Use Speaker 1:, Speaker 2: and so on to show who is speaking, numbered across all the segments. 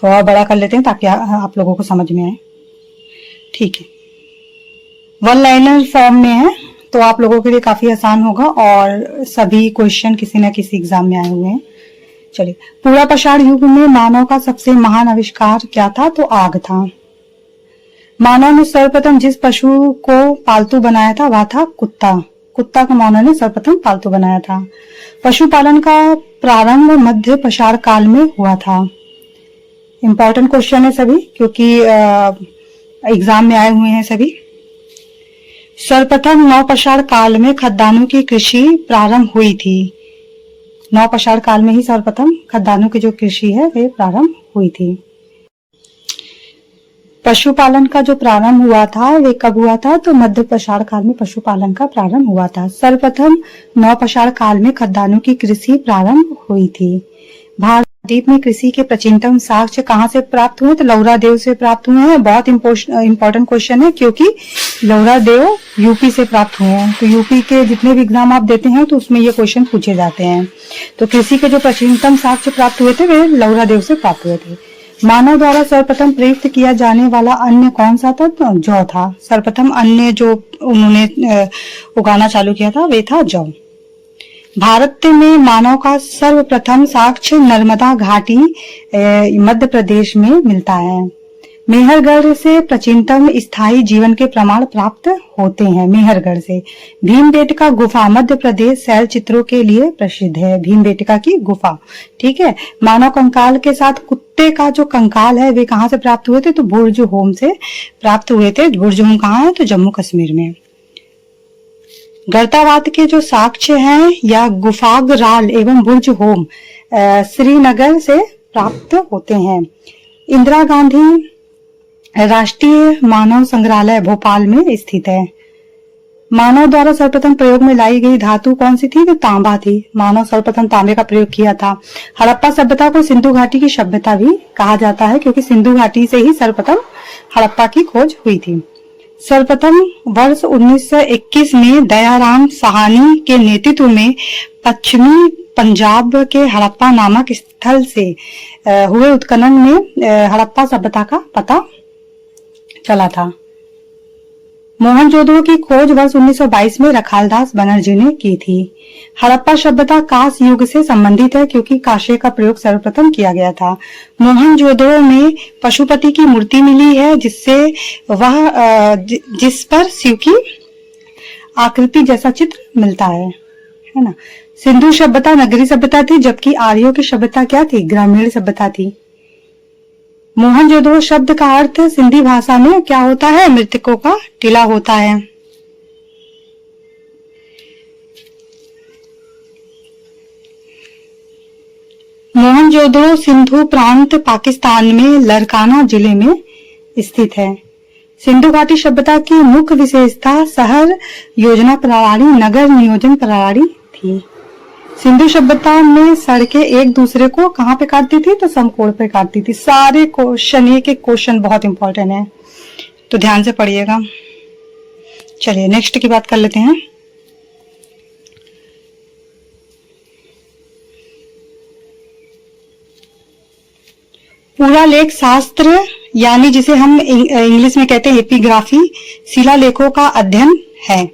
Speaker 1: थोड़ा बड़ा कर लेते हैं ताकि आप लोगों को समझ में आए। ठीक है, वन लाइनर फॉर्म में है तो आप लोगों के लिए काफी आसान होगा और सभी क्वेश्चन किसी न किसी एग्जाम में आए हुए हैं। चलिए, पूर्वापाषाण युग में मानव का सबसे महान आविष्कार क्या था? तो आग था। मानव ने सर्वप्रथम जिस पशु को पालतू बनाया था वह था कुत्ता। कुत्ता को मानव ने सर्वप्रथम पालतू बनाया था। पशुपालन का प्रारंभ मध्य पाषाण काल में हुआ था। इंपॉर्टेंट क्वेश्चन है सभी, क्योंकि एग्जाम में आए हुए हैं सभी। सर्वप्रथम नवपाषाण काल में खद्दानों की कृषि प्रारंभ हुई थी। नवपाषाण काल में ही सर्वप्रथम खद्दानों की जो कृषि है वे प्रारंभ हुई थी। पशुपालन का जो प्रारंभ हुआ था वे कब हुआ था? तो मध्य पाषाण काल में पशुपालन का प्रारंभ हुआ था। सर्वप्रथम नवपाषाण काल में खद्दानों की कृषि प्रारंभ हुई थी। भारत द्वीप में कृषि के प्राचीनतम साक्ष्य कहाँ से प्राप्त हुए? तो लौरा देव से प्राप्त हुए हैं। बहुत इंपॉर्टेंट क्वेश्चन है, क्योंकि लौरा देव यूपी से प्राप्त हुए हैं। तो यूपी के जितने भी एग्जाम आप देते हैं तो उसमें ये क्वेश्चन पूछे जाते हैं। तो कृषि के जो प्राचीनतम साक्ष्य प्राप्त हुए थे वे लौरा देव से प्राप्त हुए थे। मानव द्वारा सर्वप्रथम प्रयुक्त किया जाने वाला अन्न कौन सा था? तो जौ था। सर्वप्रथम अन्न जो उन्होंने उगाना चालू किया था वे था जौ। भारत में मानव का सर्वप्रथम साक्ष्य नर्मदा घाटी मध्य प्रदेश में मिलता है। मेहरगढ़ से प्राचीनतम स्थायी जीवन के प्रमाण प्राप्त होते हैं। मेहरगढ़ से। भीमबेटका गुफा मध्य प्रदेश शैल चित्रों के लिए प्रसिद्ध है। भीमबेटका की गुफा। ठीक है, मानव कंकाल के साथ कुत्ते का जो कंकाल है वे कहाँ से प्राप्त हुए थे? तो बुर्ज होम से प्राप्त हुए थे। बुर्ज होम कहाँ है? तो जम्मू कश्मीर में। गर्तावात के जो साक्ष्य हैं या गुफागराल एवं बुर्ज होम श्रीनगर से प्राप्त होते हैं। इंदिरा गांधी राष्ट्रीय मानव संग्रहालय भोपाल में स्थित है। मानव द्वारा सर्वप्रथम प्रयोग में लाई गई धातु कौन सी थी? तो तांबा थी। मानव सर्वप्रथम तांबे का प्रयोग किया था। हड़प्पा सभ्यता को सिंधु घाटी की सभ्यता भी कहा जाता है, क्योंकि सिंधु घाटी से ही सर्वप्रथम हड़प्पा की खोज हुई थी। सर्वप्रथम वर्ष 1921 में दयाराम साहनी के नेतृत्व में पश्चिमी पंजाब के हड़प्पा नामक स्थल से हुए उत्खनन में हड़प्पा सभ्यता का पता चला था। मोहनजोदड़ो की खोज वर्ष 1922 में रखालदास बनर्जी ने की थी। हड़प्पा सभ्यता कांस युग से संबंधित है, क्योंकि कांसे का प्रयोग सर्वप्रथम किया गया था। मोहनजोदड़ो में पशुपति की मूर्ति मिली है, जिस पर शिव की आकृति जैसा चित्र मिलता है ना। सिंधु सभ्यता नगरीय सभ्यता थी, जबकि आर्यों की सभ्यता क्या थी? ग्रामीण सभ्यता थी। मोहनजोदड़ो शब्द का अर्थ सिंधी भाषा में क्या होता है? मृतकों का टीला होता है। मोहनजोदड़ो सिंधु प्रांत पाकिस्तान में लरकाना जिले में स्थित है। सिंधु घाटी सभ्यता की मुख्य विशेषता शहर योजना प्रणाली, नगर नियोजन प्रणाली थी। सिंधु सभ्यता में सड़कें एक दूसरे को कहाँ पे काटती थी? तो समकोण पे काटती थी। सारे क्वेश्चन, एक एक क्वेश्चन बहुत इंपॉर्टेंट है, तो ध्यान से पढ़िएगा। चलिए नेक्स्ट की बात कर लेते हैं। पूरा लेख शास्त्र, यानी जिसे हम इंग्लिश में कहते हैं एपिग्राफी, शिलालेखों का अध्ययन है।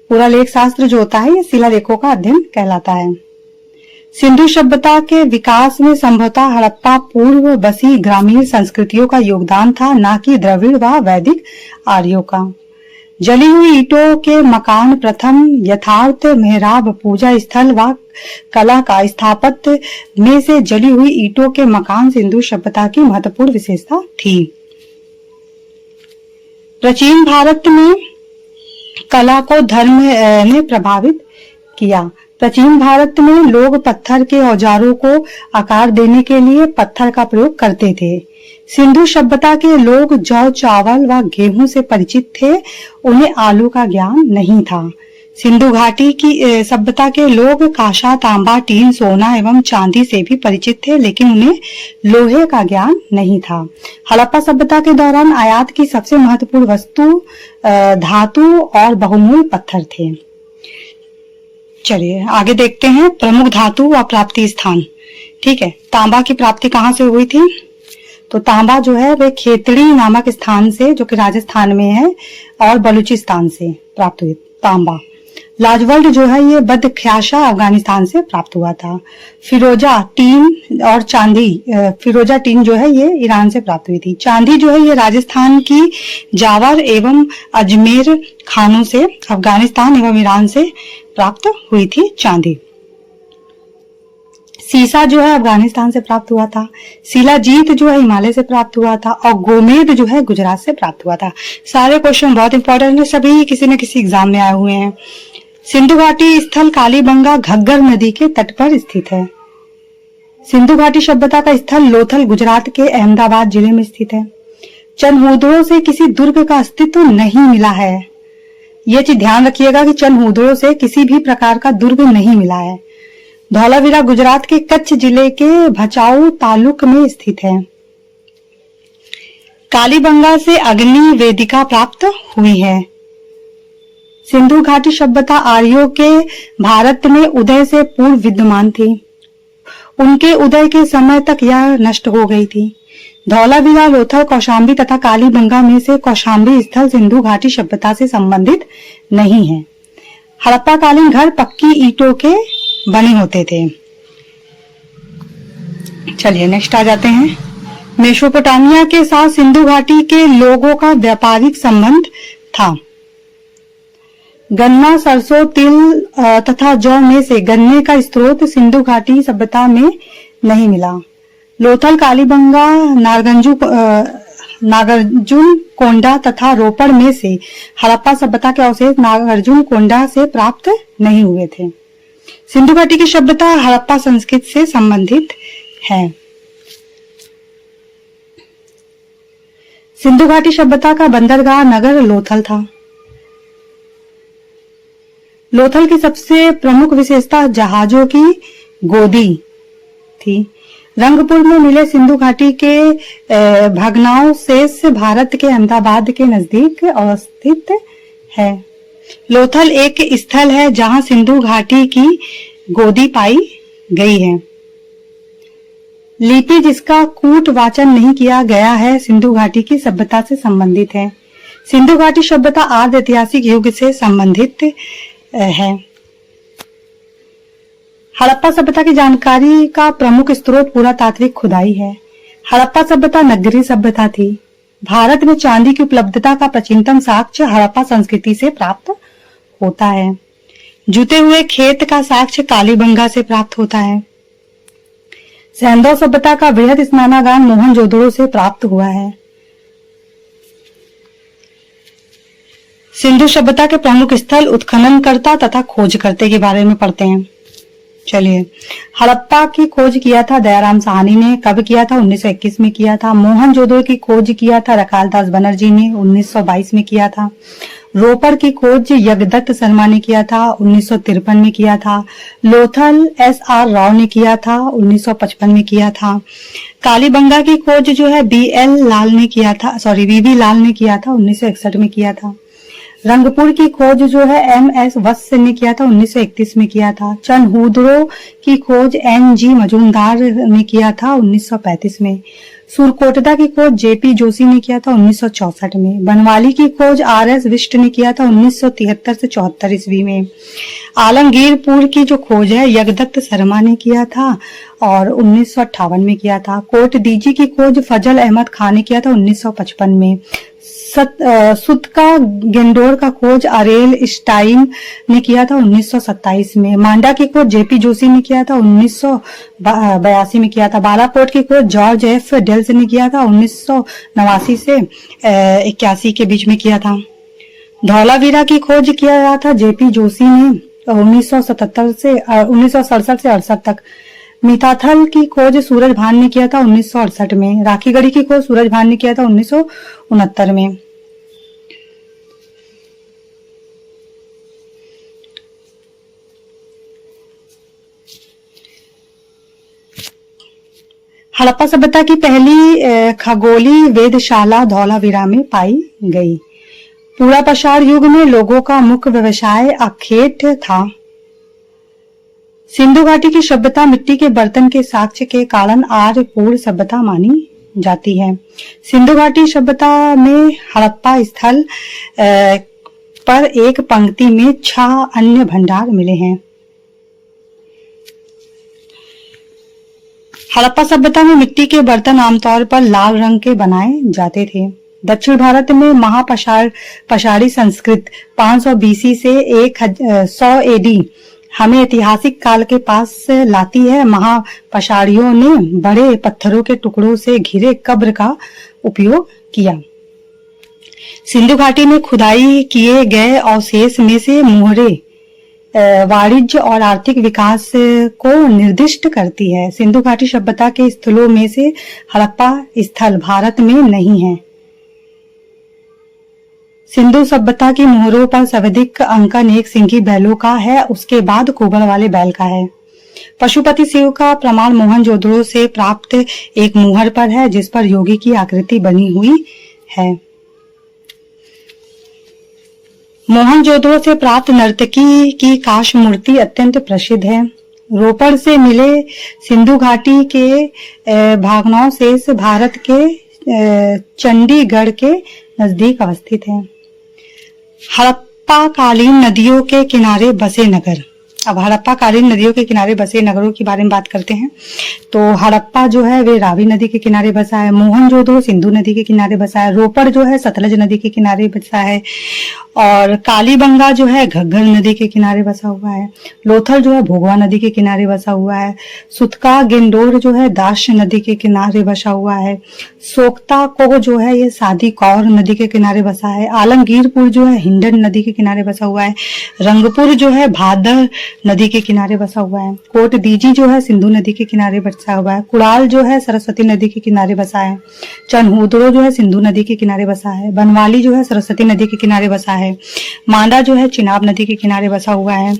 Speaker 1: पूरा लेख शास्त्र जो होता है ये शिलालेखों का अध्ययन कहलाता है। सिंधु सभ्यता के विकास में संभवतः हड़प्पा पूर्व बसी ग्रामीण संस्कृतियों का योगदान था, न कि द्रविड़ व वैदिक आर्यों का। जली हुई ईंटों के मकान प्रथम यथार्थ मेहराब पूजा स्थल व कला का स्थापत्य में से जली हुई ईंटों के मकान सिंधु सभ्यता की महत्वपूर्ण विशेषता थी। प्राचीन भारत में कला को धर्म ने प्रभावित किया। प्राचीन भारत में लोग पत्थर के औजारों को आकार देने के लिए पत्थर का प्रयोग करते थे। सिंधु सभ्यता के लोग जौ, चावल व गेहूं से परिचित थे, उन्हें आलू का ज्ञान नहीं था। सिंधु घाटी की सभ्यता के लोग कांसा, तांबा, टीन, सोना एवं चांदी से भी परिचित थे, लेकिन उन्हें लोहे का ज्ञान नहीं था। हड़प्पा सभ्यता के दौरान आयात की सबसे महत्वपूर्ण वस्तु धातु और बहुमूल्य पत्थर थे। चलिए आगे देखते हैं प्रमुख धातु व प्राप्ति स्थान। ठीक है, तांबा की प्राप्ति कहाँ से हुई थी? तो तांबा जो है वे खेतड़ी नामक स्थान से, जो कि राजस्थान में है, और बलूचिस्तान से प्राप्त हुई तांबा। लाजवर्ल्ड जो है ये बदख्याशा अफगानिस्तान से प्राप्त हुआ था। फिरोजा टीन और चांदी, फिरोजा टीन जो है ये ईरान से प्राप्त हुई थी। चांदी जो है ये राजस्थान की जावर एवं अजमेर खानों से, अफगानिस्तान एवं ईरान से प्राप्त हुई थी चांदी। सीसा जो है अफगानिस्तान से प्राप्त हुआ था। शिलाजीत जो है हिमालय से प्राप्त हुआ था, और गोमेद जो है गुजरात से प्राप्त हुआ था। सारे क्वेश्चन बहुत इंपॉर्टेंट है, सभी किसी न किसी एग्जाम में आए हुए हैं। सिंधु घाटी स्थल कालीबंगा घग्गर नदी के तट पर स्थित है। सिंधु घाटी सभ्यता का स्थल लोथल गुजरात के अहमदाबाद जिले में स्थित है। चंदहुदड़ों से किसी दुर्ग का अस्तित्व नहीं मिला है। यह चीज ध्यान रखिएगा कि चंदहुदड़ों से किसी भी प्रकार का दुर्ग नहीं मिला है। धौलावीरा गुजरात के कच्छ जिले के भचाऊ तालुक में स्थित है। कालीबंगा से अग्नि वेदिका प्राप्त हुई है। सिंधु घाटी सभ्यता आर्यों के भारत में उदय से पूर्व विद्यमान थी। उनके उदय के समय तक यह नष्ट हो गई थी। धौलावीरा, लोथल, कौशाम्बी तथा कालीबंगा में से कौशाम्बी स्थल सिंधु घाटी सभ्यता से संबंधित नहीं है। हड़प्पा कालीन घर पक्की ईंटों के बने होते थे। चलिए नेक्स्ट आ जाते हैं। मेसोपोटामिया के साथ सिंधु घाटी के लोगों का व्यापारिक संबंध था। गन्ना, सरसों, तिल तथा जौ में से गन्ने का स्रोत सिंधु घाटी सभ्यता में नहीं मिला। लोथल, कालीबंगा, नागार्जुन कोंडा तथा रोपड़ में से हड़प्पा सभ्यता के अवशेष नागार्जुन कोंडा से प्राप्त नहीं हुए थे। सिंधु घाटी की सभ्यता हड़प्पा संस्कृति से संबंधित है। सिंधु घाटी सभ्यता का बंदरगाह नगर लोथल था। लोथल की सबसे प्रमुख विशेषता जहाजों की गोदी थी। रंगपुर में मिले सिंधु घाटी के भग्नावशेष भारत के अहमदाबाद के नजदीक अवस्थित है। लोथल एक स्थल है जहां सिंधु घाटी की गोदी पाई गई है। लिपि जिसका कूट वाचन नहीं किया गया है सिंधु घाटी की सभ्यता से संबंधित है। सिंधु घाटी सभ्यता आदि ऐतिहासिक युग से संबंधित है। हड़प्पा सभ्यता की जानकारी का प्रमुख स्रोत पुरातात्विक खुदाई है। हड़प्पा सभ्यता नगरीय सभ्यता थी। भारत में चांदी की उपलब्धता का प्राचीनतम साक्ष्य हड़प्पा संस्कृति से प्राप्त होता है। जुते हुए खेत का साक्ष्य कालीबंगा से प्राप्त होता है। सैंधव सभ्यता का वृहद स्नानागार मोहनजोदड़ो से प्राप्त हुआ है। सिंधु सभ्यता के प्रमुख स्थल उत्खननकर्ता तथा खोजकर्ता के बारे में पढ़ते हैं। चलिए, हड़प्पा की खोज किया था दयाराम साहनी ने। कब किया था? 1921 में किया था। मोहनजोदड़ो की खोज किया था रखालदास बनर्जी ने 1922 में किया था। रोपड़ की खोज यज्ञदत्त शर्मा ने किया था 1953 में किया था। लोथल SR राव ने किया था 1955 में किया था। कालीबंगा की खोज जो है BL लाल ने किया था, BB लाल ने किया था 1961 में किया था। रंगपुर की खोज जो है MS वत्स ने किया था 1931 में किया था। चंदहुदड़ो की खोज NG मजूमदार ने किया था 1935 में। सुरकोटदा की खोज JP जोशी ने किया था 1964 में। बनवाली की खोज RS विष्ट ने किया था 1973 से 74 ईस्वी में। आलमगीरपुर की जो खोज है यज्ञदत्त शर्मा ने किया था और 1958 में किया था। कोट डीजी की खोज फजल अहमद खान ने किया था 1955 में। सुतका गेंडोर का खोज अरेल स्टाइन ने किया था 1927 में। मांडा की खोज JP जोशी ने किया था 1982 में किया था। बालाकोट की खोज जॉर्ज F डेल्स ने किया था 1989 से 81 के बीच में किया था। धौलावीरा की खोज किया गया था JP जोशी ने 1967 से 68 तक। मिताथल की खोज सूरज भान ने किया था 1968 में। राखीगढ़ी की खोज सूरज भान ने किया था 1969 में। हड़प्पा सभ्यता की पहली खगोली वेधशाला धौलावीरा में पाई गई। पूर्वापसार युग में लोगों का मुख्य व्यवसाय अखेट था। सिंधु घाटी की सभ्यता मिट्टी के बर्तन के साक्ष्य के कारण आर्यपूर्ण सभ्यता मानी जाती है। सिंधु घाटी सभ्यता में हड़प्पा स्थल पर एक पंक्ति में 6 अन्य भंडार मिले हैं। हड़प्पा सभ्यता में मिट्टी के बर्तन आमतौर पर लाल रंग के बनाए जाते थे। दक्षिण भारत में महापशाड़ी संस्कृत 500 बीसी से 100 एडी हमें ऐतिहासिक काल के पास लाती है। महापशाड़ियों ने बड़े पत्थरों के टुकड़ों से घिरे कब्र का उपयोग किया। सिंधु घाटी में खुदाई किए गए अवशेष में से मुहरे वाणिज्य और आर्थिक विकास को निर्दिष्ट करती है। सिंधु घाटी सभ्यता के स्थलों में से हड़प्पा स्थल भारत में नहीं है। सिंधु सभ्यता की मोहरों पर सर्वाधिक अंकन एक सिंघी बैलों का है, उसके बाद कुबड़ वाले बैल का है। पशुपति शिव का प्रमाण मोहनजोदड़ो से प्राप्त एक मुहर पर है, जिस पर योगी की आकृति बनी हुई है। मोहनजोदड़ो से प्राप्त नर्तकी की काष्ठ मूर्ति अत्यंत प्रसिद्ध है। रोपड़ से मिले सिंधु घाटी के भागनावशेष भारत के चंडीगढ़ के नजदीक अवस्थित है। हड़प्पा कालीन नदियों के किनारे बसे नगर। अब हड़प्पा कालीन नदियों के किनारे बसे नगरों के बारे में बात करते हैं। तो हड़प्पा जो है वे रावी नदी के किनारे बसा है। मोहनजोदड़ो सिंधु नदी के किनारे बसा है। रोपड़ जो है सतलज नदी के किनारे बसा है। और कालीबंगा जो है घग्गर नदी के किनारे बसा हुआ है। लोथल जो है भोगवा नदी के किनारे बसा हुआ है। सुतका गिंडोर जो है दाश नदी के किनारे बसा हुआ है। सोकता को जो है ये सादी कौर नदी के किनारे बसा है। आलमगीरपुर जो है हिंडन नदी के किनारे बसा हुआ है। रंगपुर जो है भादर नदी के किनारे बसा हुआ है। कोट दीजी जो है सिंधु नदी के किनारे बसा हुआ है। कुड़ाल जो है सरस्वती नदी के किनारे बसा है। चनहुदड़ो जो है सिंधु नदी के किनारे बसा है। बनवाली जो है सरस्वती नदी के किनारे बसा है। मांडा जो है चिनाब नदी के किनारे बसा हुआ है।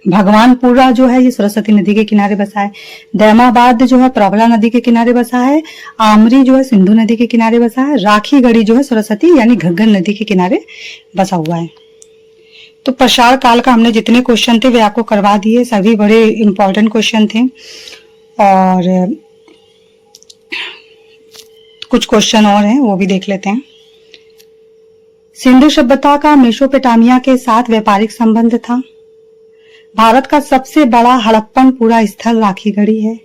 Speaker 1: भगवानपुरा जो है ये सरस्वती नदी के किनारे बसा है। दैमाबाद जो है प्रवरा नदी के किनारे बसा है। आमरी जो है सिंधु नदी के किनारे बसा है। राखीगढ़ी जो है सरस्वती यानी घग्गर नदी के किनारे बसा हुआ है। तो प्रसार काल का हमने जितने क्वेश्चन थे वे आपको करवा दिए। सभी बड़े इंपॉर्टेंट क्वेश्चन थे और कुछ क्वेश्चन और हैं वो भी देख लेते हैं। सिंधु सभ्यता का मेसोपोटामिया के साथ व्यापारिक संबंध था। भारत का सबसे बड़ा हड़प्पन पूरा स्थल राखीगढ़ी है।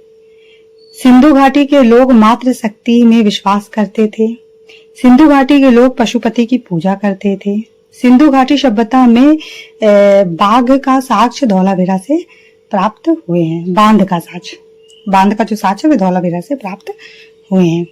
Speaker 1: सिंधु घाटी के लोग मातृ शक्ति में विश्वास करते थे। सिंधु घाटी के लोग पशुपति की पूजा करते थे। सिंधु घाटी सभ्यता में बाघ का साक्ष्य धौलावीरा से प्राप्त हुए हैं। बांध का जो साक्ष्य है वे धौलावीरा से प्राप्त हुए हैं।